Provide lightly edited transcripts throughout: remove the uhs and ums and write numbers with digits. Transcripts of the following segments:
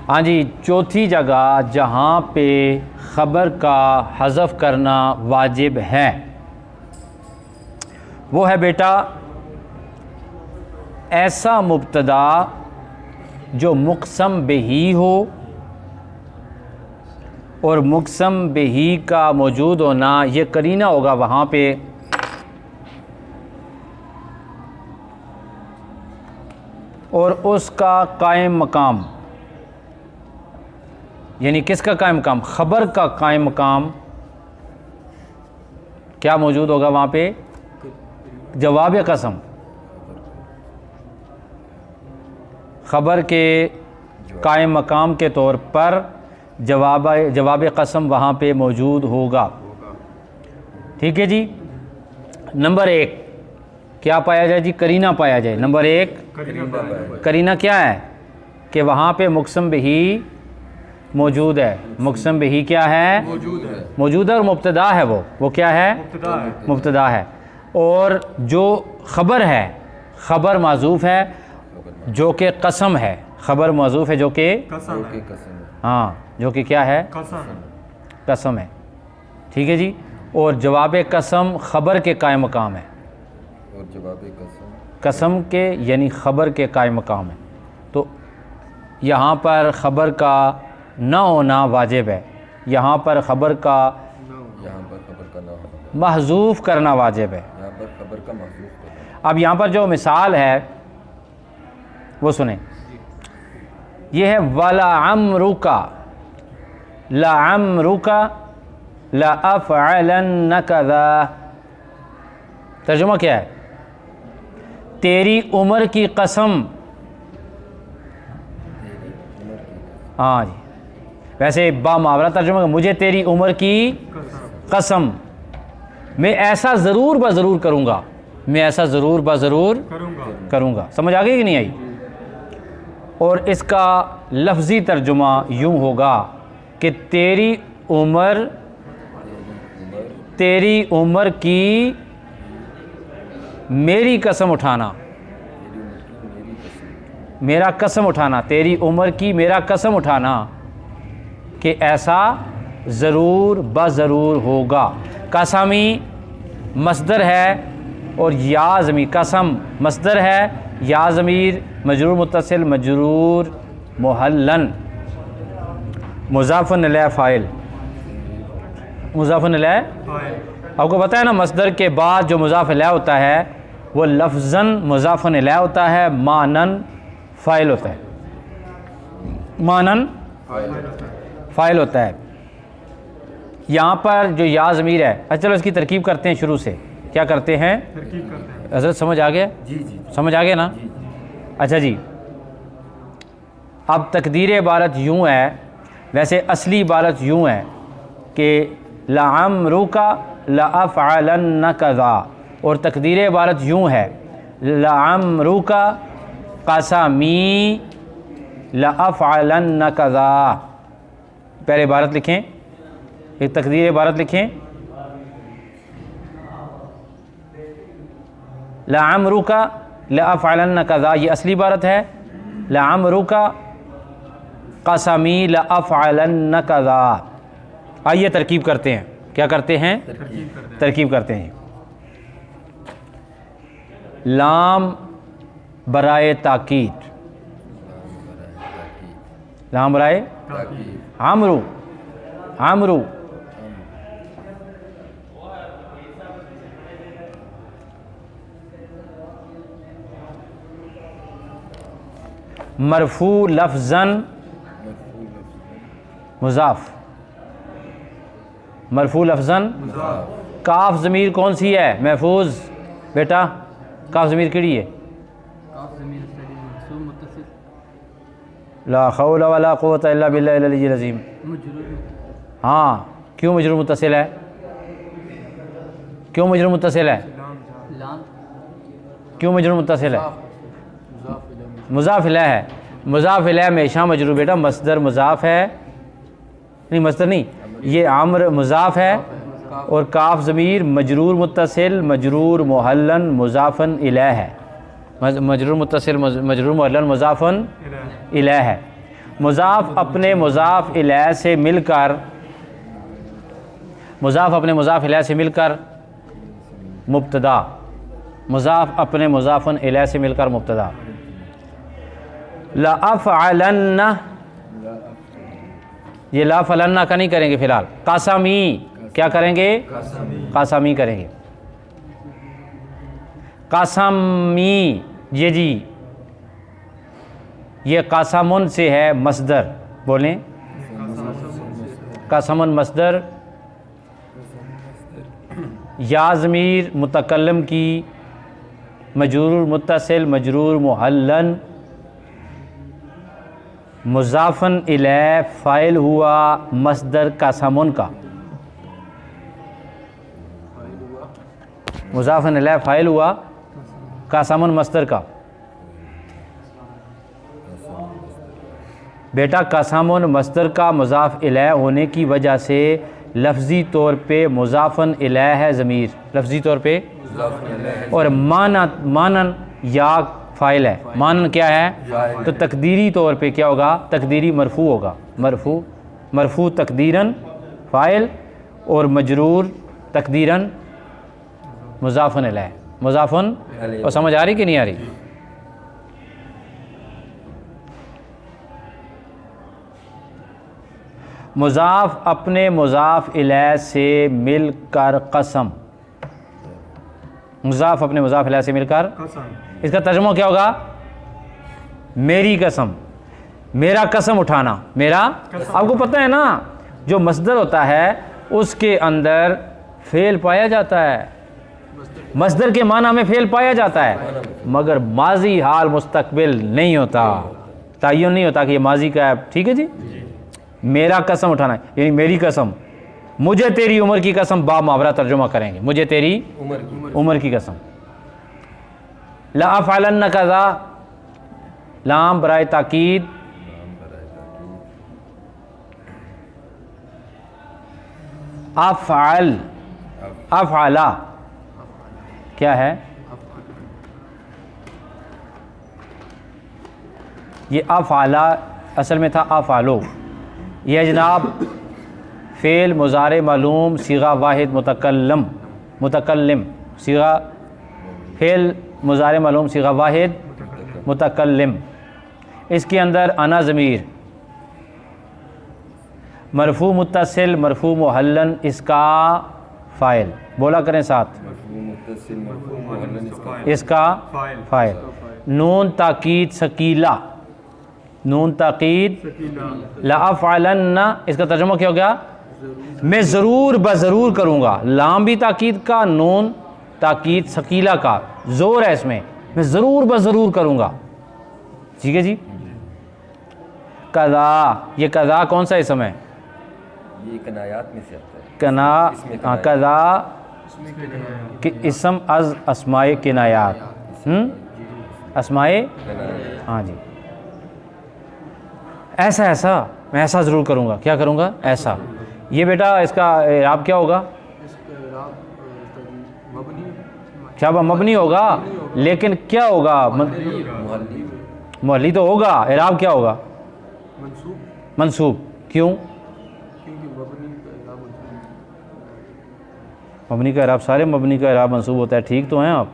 हाँ जी, चौथी जगह जहाँ पे ख़बर का हज़फ करना वाजिब है वो है बेटा ऐसा मुब्तदा जो मुक़सम बिही हो और मुक़सम बिही का मौजूद होना ये करीना होगा वहाँ पे और उसका कायम मकाम, यानी किसका कायम मकाम? ख़बर का कायम मकाम क्या मौजूद होगा वहाँ पे? जवाब कसम। ख़बर के कायम मकाम के तौर पर जवाब कसम वहाँ पे मौजूद होगा। ठीक है जी। नंबर एक क्या पाया जाए जी? करीना पाया जाए। नंबर एक करीना क्या है कि वहाँ पे मुक़सम बिही मौजूद है। मुक़सम बिही क्या है? मौजूद है और मुब्तदा है। वो क्या है? मुब्तदा है। और जो ख़बर है, ख़बर माज़ूफ़ है जो कि कसम है। ख़बर माज़ूफ़ है जो कि हाँ, जो कि क्या है? कसम है। ठीक है जी। और जवाब कसम ख़बर के कायम मकाम है और जवाब कसम के यानी ख़बर के कायम मकाम है। तो यहाँ पर ख़बर का न होना वाजिब है। यहाँ पर ख़बर का महज़ूफ़ करना वाजिब है। यहाँ पर खबर का महज़ूफ़ करना। अब यहाँ पर जो मिसाल है वो सुने। ये है वला अम्रुका ला अम्रुका ला अफ़अलन कज़ा। तर्जुमा क्या है? तेरी उम्र की कसम। हाँ जी, वैसे बा मुहावरा तर्जुमा, मुझे तेरी उम्र की कसम, मैं ऐसा ज़रूर ब ज़रूर करूँगा, मैं ऐसा ज़रूर ब ज़रूर करूँगा। समझ आ गई कि नहीं आई? और इसका लफ्ज़ी तर्जुमा यूँ होगा कि तेरी उम्र की मेरी कसम उठाना, मेरा कसम उठाना, तेरी उम्र की मेरा कसम उठाना कि ऐसा ज़रूर ब ज़रूर होगा। कसमी मस्दर है और या ज़मीर, कसम मस्दर है, या ज़मीर मजरूर मुत्तसिल मजरूर मुहल्लन मुज़ाफ़न इलैह फ़ाइल, मुज़ाफ़न इलैह। आपको पता है ना मस्दर के बाद जो मुज़ाफ़ इलैह होता है वो लफ्ज़न मुज़ाफ़न इलैह होता है, मानन फ़ाइल होता है, मानन फ़ाइल होता है। यहाँ पर जो या ज़मीर है, अच्छा चलो इसकी तरकीब करते हैं शुरू से। क्या करते हैं? हज़रत समझ आ गया? जी। समझ आ गया ना? अच्छा जी। अब तकदीर इबारत यूँ है, वैसे असली इबारत यूँ है कि लअम्रुका लअफ़अलन कज़ा, और तकदीर इबारत यूँ है लअम्रुका क़समी लअफ़अलन कज़ा। पहले इबारत लिखें, एक तकदीर इबारत लिखें, लअम्रुका लअफ़अलन कज़ा, ये असली इबारत है। लअम्रुका क़समी लअफ़अलन कज़ा। आइए तरकीब करते हैं। क्या करते हैं? तरकीब करते हैं। लाम बराए ताकीद, लाम बराए आमरू, आमरू मरफू लफ्ज़न मुज़ाफ़, मरफू लफ्ज़न। काफ ज़मीर कौन सी है महफूज बेटा? काफ ज़मीर केड़ी है? ला हौला वला कुव्वता इल्ला बिल्लाहिल अलिय्यिल अज़ीम। हाँ, क्यों मजरूर मुत्तसिल है? क्यों मजरूर मुत्तसिल है? क्यों मजरूर मुत्तसिल है? मुज़ाफ़ इलैह है। मुज़ाफ़ इलैह हमेशा मजरूर बेटा, मस्दर मुज़ाफ़ है, नहीं मस्दर नहीं, ये आम्र मुज़ाफ़ है और काफ ज़मीर मजरूर मुत्तसिल मजरूर मुहल्लन मुज़ाफ़न इलैह है। मजरूर मुत्तसिल मजरूर मुहल्लन मुज़ाफ़न इलैह है। मुज़ाफ़ अपने मुज़ाफ़ इलैह से मिलकर, मुज़ाफ़ अपने मुज़ाफ़ इलैह से मिलकर मुब्तदा, मुज़ाफ़ अपने मुज़ाफ़न इलैह से मिलकर मुब्तदा। लअफ़अलन्ना, ये लाफ़अलन्ना का नहीं करेंगे फ़िलहाल, क़समी, क्या करेंगे? क़समी करेंगे। क़समी, ये जी, ये क़समुन से है मस्दर, बोलें क़समुन मस्दर, या ज़मीर मुतकल्लम की, मजरूर मुत्तसिल मजरूर मुहल्लन, मुज़ाफ़न इलैह फ़ाइल हुआ मस्दर क़समुन का, मुज़ाफ़न इलैह फ़ाइल हुआ क़समुन मस्दर का। बेटा क़समुन मस्दर का मुज़ाफ़ इलैह होने की वजह से लफ्ज़ी तौर पे मुज़ाफ़न इलैह है ज़मीर, लफ्ज़ी तौर पे, और मानन या फ़ाइल है। मानन क्या है? तो तकदीरी तौर पे क्या होगा? तकदीरी मरफ़ू होगा, मरफ़ू तकदीरन फ़ाइल और मजरूर तकदीरन मुज़ाफ़न इलैह, मुज़ाफ़न। और समझ आ रही कि नहीं आ रही? मुज़ाफ़ अपने मुज़ाफ़ इलैह से मिलकर कसम, मुज़ाफ़ अपने मुज़ाफ़ इलैह से मिलकर, इसका तर्जुमा क्या होगा? मेरी कसम, मेरा कसम उठाना, मेरा। आपको पता है ना, जो मस्दर होता है उसके अंदर फ़ेल पाया जाता है, मस्दर के माना में फ़ेल पाया जाता है, मगर माजी हाल मुस्तकबिल नहीं होता, तय्युन नहीं होता कि ये माजी का है। ठीक है जी। मेरा कसम उठाना यानी मेरी कसम, मुझे तेरी उम्र की कसम, बा मुहावरा तर्जुमा करेंगे, मुझे तेरी उम्र की कसम। लअफ़अलन्न कज़ा, लाम बराए ताकीद, अफ़अल, अफ़अला क्या है? ये अफ़अला असल में था अफ़अलो। यह जनाब फ़ेल मुज़ारे मालूम सीगा वाहिद मुतकल्लम, मुतकल्लिम सीगा, फ़ेल मुज़ारे मालूम सीगा वाहिद मुतकल्लिम, इसके अंदर अना ज़मीर मरफ़ू मुत्तसिल मरफ़ू मुहल्लन इसका फ़ाइल, बोला करें साथ, इसका फ़ाइल। नून ताकीद सकीला, नून ताकीद लअफ़अलन्ना, इसका तर्जुमा क्या हो गया? मैं ज़रूर बज़रूर करूँगा। लाम भी ताकीद का, नून ताकीद सकीला का, ज़ोर है इसमें, मैं ज़रूर बज़रूर करूँगा। ठीक है जी। कज़ा, ये कज़ा कौन सा इसम है? ये कनायात में से आता है। कना, हाँ, कज़ा कि इसम अज़ अस्माए किनायात, अस्माए, हाँ जी। ऐसा ऐसा, मैं ऐसा ज़रूर करूँगा। क्या करूँगा? ऐसा। ये बेटा इसका इराब क्या होगा? क्या मबनी होगा, लेकिन क्या होगा? मुहल्ली तो होगा। इराब क्या होगा? मंसूब। क्यों? मबनी का इराब, सारे मबनी का इराब मंसूब होता है। ठीक तो हैं आप?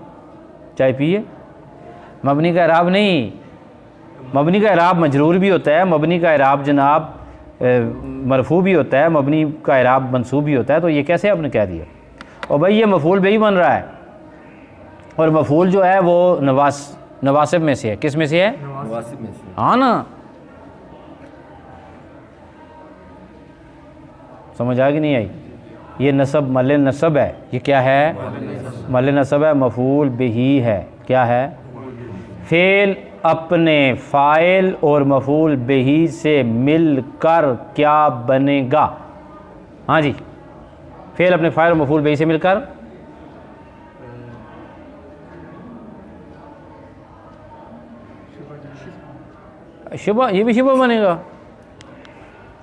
चाय पिए। मबनी का इराब नहीं, मबनी का इराब मजरूर भी होता है, मबनी का इराब जनाब मरफू भी होता है, मबनी का इराब मंसूब भी होता है। तो ये कैसे आपने कह दिया? और भाई ये मफूल भी बन रहा है, और मफूल जो है वो नवासिब में से है। किस में से है? नवासिब में से। हाँ ना, समझ आ कि नहीं आई? ये नसब मल नसब है। ये क्या है? मल नसब है, मफूल बिही है। क्या है? फेल अपने फ़ाइल और मफूल बिही से मिलकर क्या बनेगा? हाँ जी, फेल अपने फ़ाइल और मफूल बिही से मिलकर शुबा, ये भी शुबा बनेगा।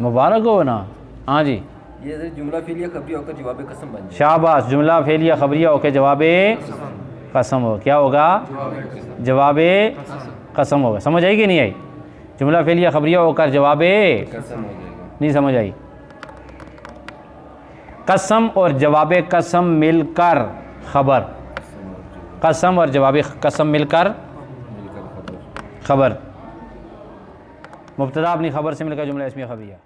मुबारक हो ना। हाँ जी, ये जुमला फेलिया खबरिया होकर जवाब कसम बन जाए। शाबाश, जुमला फेलिया खबरिया होकर जवाब कसम हो। क्या होगा? जवाब कसम होगा। समझ आई कि नहीं आई? जुमला फेलिया खबरिया होकर जवाब कसम हो जाएगा। नहीं समझ आई। कसम और जवाब कसम मिलकर खबर, कसम और जवाब कसम मिलकर मिलकर खबर। खबर, मुब्तदा अपनी खबर से मिलकर जुमला इसमें खबरिया।